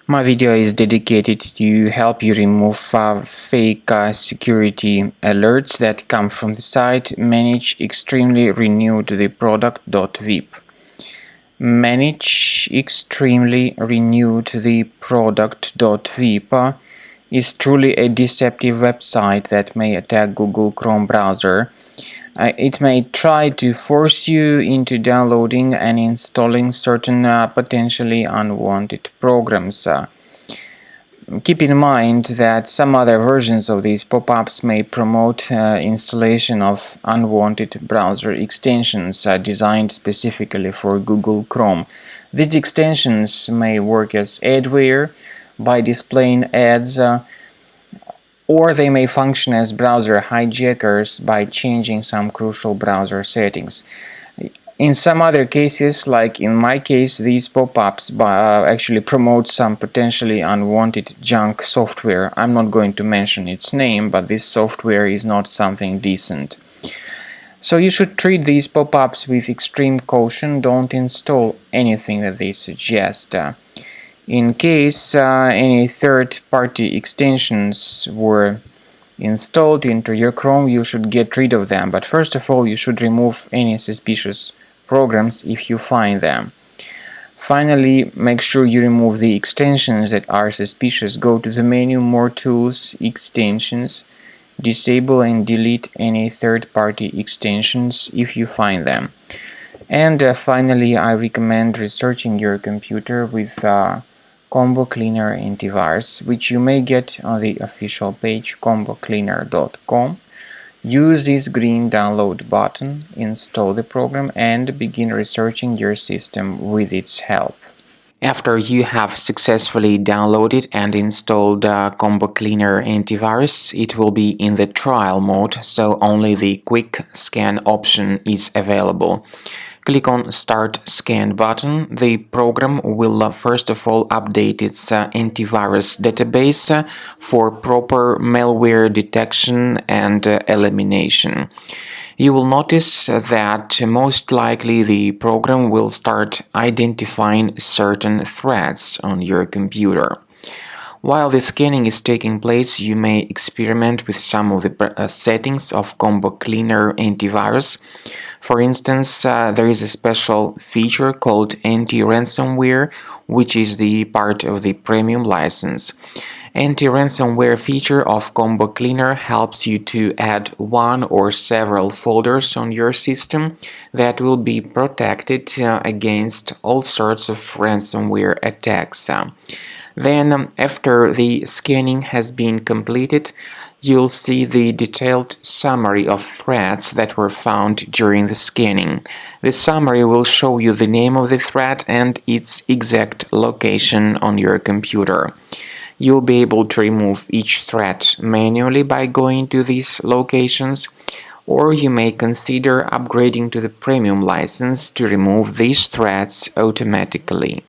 My video is dedicated to help you remove fake security alerts that come from the site Manageextremelyrenewedtheproduct.vip. Manageextremelyrenewedtheproduct.vip is truly a deceptive website that may attack Google Chrome browser. It may try to force you into downloading and installing certain potentially unwanted programs. Keep in mind that some other versions of these pop-ups may promote installation of unwanted browser extensions designed specifically for Google Chrome. These extensions may work as adware by displaying ads, or they may function as browser hijackers by changing some crucial browser settings. In some other cases, like in my case, these pop-ups actually promote some potentially unwanted junk software. I'm not going to mention its name, but this software is not something decent. So you should treat these pop-ups with extreme caution. Don't install anything that they suggest. In case any third-party extensions were installed into your Chrome, you should get rid of them. But first of all, you should remove any suspicious programs if you find them. Finally, make sure you remove the extensions that are suspicious. Go to the menu More Tools, Extensions, disable and delete any third-party extensions if you find them. And finally, I recommend researching your computer with Combo Cleaner Antivirus, which you may get on the official page combocleaner.com. Use this green download button, install the program, and begin researching your system with its help. After you have successfully downloaded and installed Combo Cleaner Antivirus, it will be in the trial mode, so only the quick scan option is available. Click on Start Scan button. The program will first of all update its antivirus database for proper malware detection and elimination. You will notice that most likely the program will start identifying certain threats on your computer. While the scanning is taking place, you may experiment with some of the settings of Combo Cleaner Antivirus. For instance, there is a special feature called anti-ransomware, which is the part of the premium license. Anti-ransomware feature of Combo Cleaner helps you to add one or several folders on your system that will be protected against all sorts of ransomware attacks. Then, after the scanning has been completed, you'll see the detailed summary of threats that were found during the scanning. The summary will show you the name of the threat and its exact location on your computer. You'll be able to remove each threat manually by going to these locations, or you may consider upgrading to the premium license to remove these threats automatically.